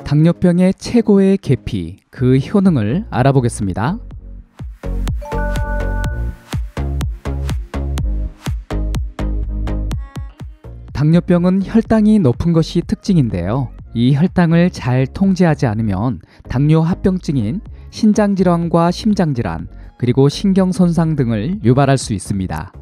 당뇨병의 최고의 계피, 그 효능을 알아보겠습니다. 당뇨병은 혈당이 높은 것이 특징인데요. 이 혈당을 잘 통제하지 않으면 당뇨 합병증인 신장질환과 심장질환, 그리고 신경손상 등을 유발할 수 있습니다.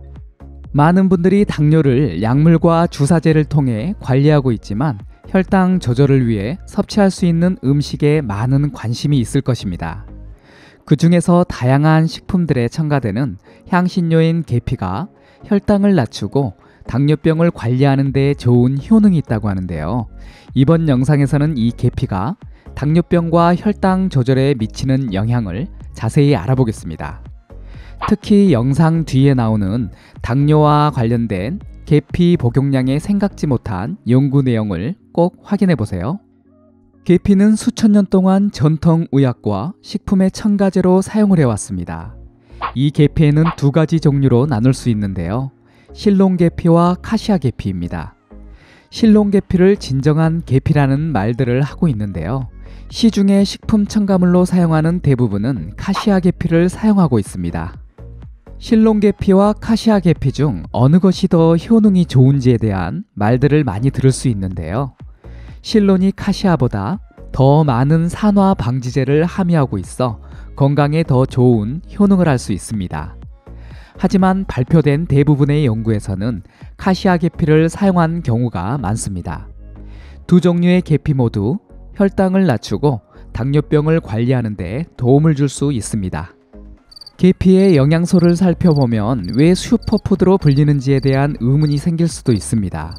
많은 분들이 당뇨를 약물과 주사제를 통해 관리하고 있지만 혈당 조절을 위해 섭취할 수 있는 음식에 많은 관심이 있을 것입니다. 그 중에서 다양한 식품들에 첨가되는 향신료인 계피가 혈당을 낮추고 당뇨병을 관리하는 데 좋은 효능이 있다고 하는데요. 이번 영상에서는 이 계피가 당뇨병과 혈당 조절에 미치는 영향을 자세히 알아보겠습니다. 특히 영상 뒤에 나오는 당뇨와 관련된 계피 복용량에 생각지 못한 연구 내용을 꼭 확인해 보세요. 계피는 수천 년 동안 전통 의학과 식품의 첨가제로 사용을 해왔습니다. 이 계피에는 두 가지 종류로 나눌 수 있는데요. 실론계피와 카시아계피입니다. 실론계피를 진정한 계피라는 말들을 하고 있는데요. 시중의 식품 첨가물로 사용하는 대부분은 카시아계피를 사용하고 있습니다. 실론계피와 카시아계피 중 어느 것이 더 효능이 좋은지에 대한 말들을 많이 들을 수 있는데요. 실론이 카시아보다 더 많은 산화 방지제를 함유하고 있어 건강에 더 좋은 효능을 할 수 있습니다. 하지만 발표된 대부분의 연구에서는 카시아계피를 사용한 경우가 많습니다. 두 종류의 계피 모두 혈당을 낮추고 당뇨병을 관리하는 데 도움을 줄 수 있습니다. 계피의 영양소를 살펴보면 왜 슈퍼푸드로 불리는지에 대한 의문이 생길 수도 있습니다.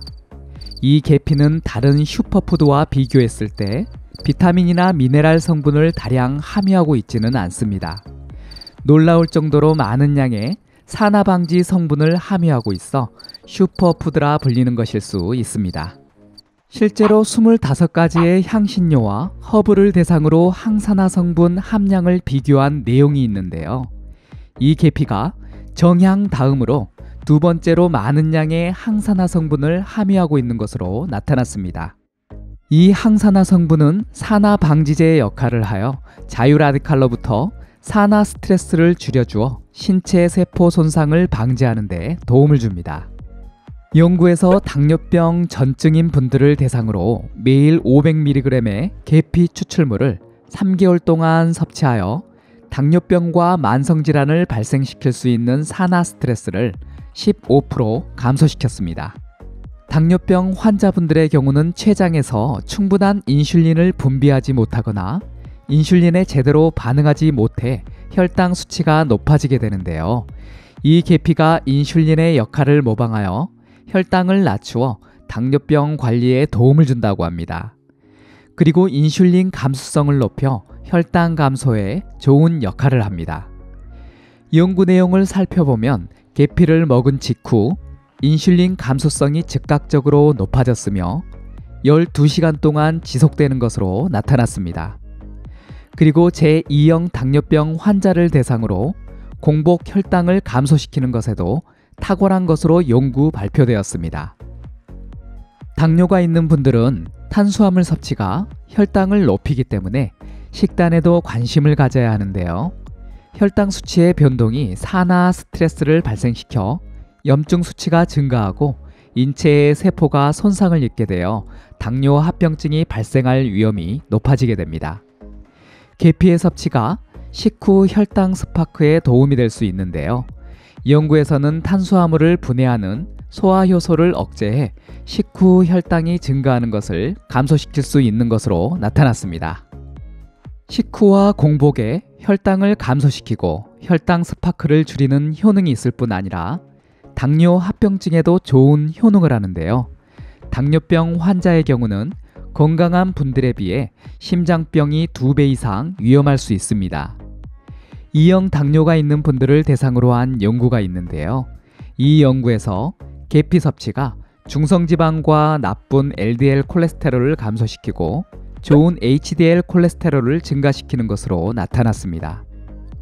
이 계피는 다른 슈퍼푸드와 비교했을 때 비타민이나 미네랄 성분을 다량 함유하고 있지는 않습니다. 놀라울 정도로 많은 양의 산화방지 성분을 함유하고 있어 슈퍼푸드라 불리는 것일 수 있습니다. 실제로 25가지의 향신료와 허브를 대상으로 항산화 성분 함량을 비교한 내용이 있는데요. 이 계피가 정향 다음으로 두 번째로 많은 양의 항산화 성분을 함유하고 있는 것으로 나타났습니다. 이 항산화 성분은 산화 방지제의 역할을 하여 자유라디칼로부터 산화 스트레스를 줄여주어 신체 세포 손상을 방지하는 데 도움을 줍니다. 연구에서 당뇨병 전증인 분들을 대상으로 매일 500mg의 계피 추출물을 3개월 동안 섭취하여 당뇨병과 만성질환을 발생시킬 수 있는 산화 스트레스를 15% 감소시켰습니다. 당뇨병 환자분들의 경우는 췌장에서 충분한 인슐린을 분비하지 못하거나 인슐린에 제대로 반응하지 못해 혈당 수치가 높아지게 되는데요. 이 계피가 인슐린의 역할을 모방하여 혈당을 낮추어 당뇨병 관리에 도움을 준다고 합니다. 그리고 인슐린 감수성을 높여 혈당 감소에 좋은 역할을 합니다. 연구 내용을 살펴보면 계피를 먹은 직후 인슐린 감소성이 즉각적으로 높아졌으며 12시간 동안 지속되는 것으로 나타났습니다. 그리고 제2형 당뇨병 환자를 대상으로 공복 혈당을 감소시키는 것에도 탁월한 것으로 연구 발표되었습니다. 당뇨가 있는 분들은 탄수화물 섭취가 혈당을 높이기 때문에 식단에도 관심을 가져야 하는데요. 혈당 수치의 변동이 산화 스트레스를 발생시켜 염증 수치가 증가하고 인체의 세포가 손상을 입게 되어 당뇨 합병증이 발생할 위험이 높아지게 됩니다. 계피의 섭취가 식후 혈당 스파크에 도움이 될 수 있는데요. 연구에서는 탄수화물을 분해하는 소화효소를 억제해 식후 혈당이 증가하는 것을 감소시킬 수 있는 것으로 나타났습니다. 식후와 공복에 혈당을 감소시키고 혈당 스파크를 줄이는 효능이 있을 뿐 아니라 당뇨 합병증에도 좋은 효능을 하는데요. 당뇨병 환자의 경우는 건강한 분들에 비해 심장병이 2배 이상 위험할 수 있습니다. 2형 당뇨가 있는 분들을 대상으로 한 연구가 있는데요. 이 연구에서 계피 섭취가 중성지방과 나쁜 LDL 콜레스테롤을 감소시키고 좋은 HDL 콜레스테롤을 증가시키는 것으로 나타났습니다.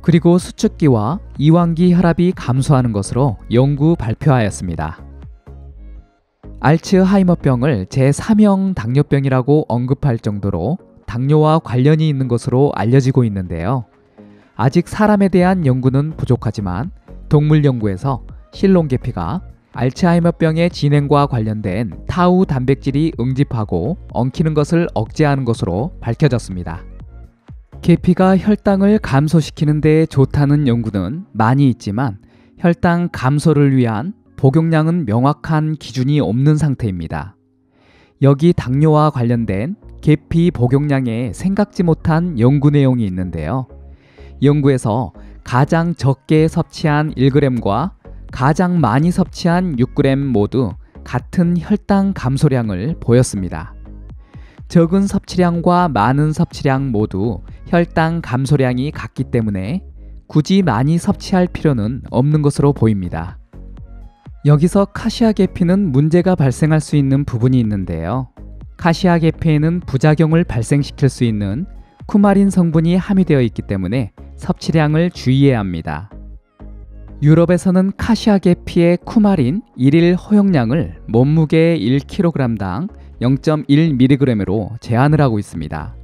그리고 수축기와 이완기 혈압이 감소하는 것으로 연구 발표하였습니다. 알츠하이머병을 제3형 당뇨병이라고 언급할 정도로 당뇨와 관련이 있는 것으로 알려지고 있는데요. 아직 사람에 대한 연구는 부족하지만 동물 연구에서 실론계피가 알츠하이머병의 진행과 관련된 타우 단백질이 응집하고 엉키는 것을 억제하는 것으로 밝혀졌습니다. 계피가 혈당을 감소시키는 데 좋다는 연구는 많이 있지만 혈당 감소를 위한 복용량은 명확한 기준이 없는 상태입니다. 여기 당뇨와 관련된 계피 복용량에 생각지 못한 연구 내용이 있는데요. 연구에서 가장 적게 섭취한 1g과 가장 많이 섭취한 6g 모두 같은 혈당 감소량을 보였습니다. 적은 섭취량과 많은 섭취량 모두 혈당 감소량이 같기 때문에 굳이 많이 섭취할 필요는 없는 것으로 보입니다. 여기서 카시아 계피는 문제가 발생할 수 있는 부분이 있는데요. 카시아 계피에는 부작용을 발생시킬 수 있는 쿠마린 성분이 함유되어 있기 때문에 섭취량을 주의해야 합니다. 유럽에서는 카시아 계피의 쿠마린 1일 허용량을 몸무게 1kg당 0.1mg으로 제한을 하고 있습니다.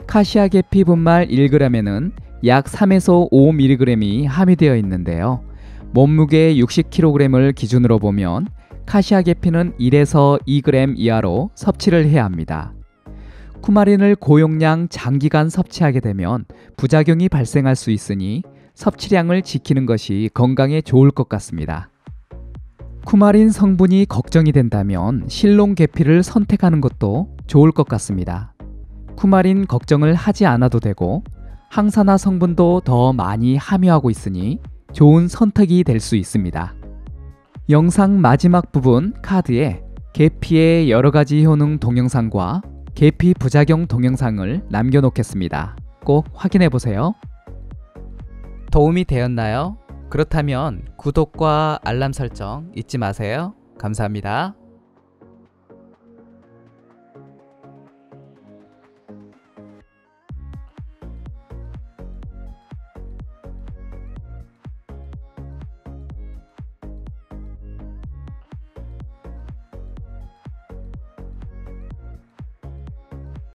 카시아 계피 분말 1g에는 약 3에서 5mg이 함유되어 있는데요. 몸무게 60kg을 기준으로 보면 카시아 계피는 1에서 2g 이하로 섭취를 해야 합니다. 쿠마린을 고용량 장기간 섭취하게 되면 부작용이 발생할 수 있으니 섭취량을 지키는 것이 건강에 좋을 것 같습니다. 쿠마린 성분이 걱정이 된다면 실론 계피를 선택하는 것도 좋을 것 같습니다. 쿠마린 걱정을 하지 않아도 되고 항산화 성분도 더 많이 함유하고 있으니 좋은 선택이 될 수 있습니다. 영상 마지막 부분 카드에 계피의 여러가지 효능 동영상과 계피 부작용 동영상을 남겨놓겠습니다. 꼭 확인해보세요. 도움이 되었나요? 그렇다면 구독과 알람 설정 잊지 마세요. 감사합니다.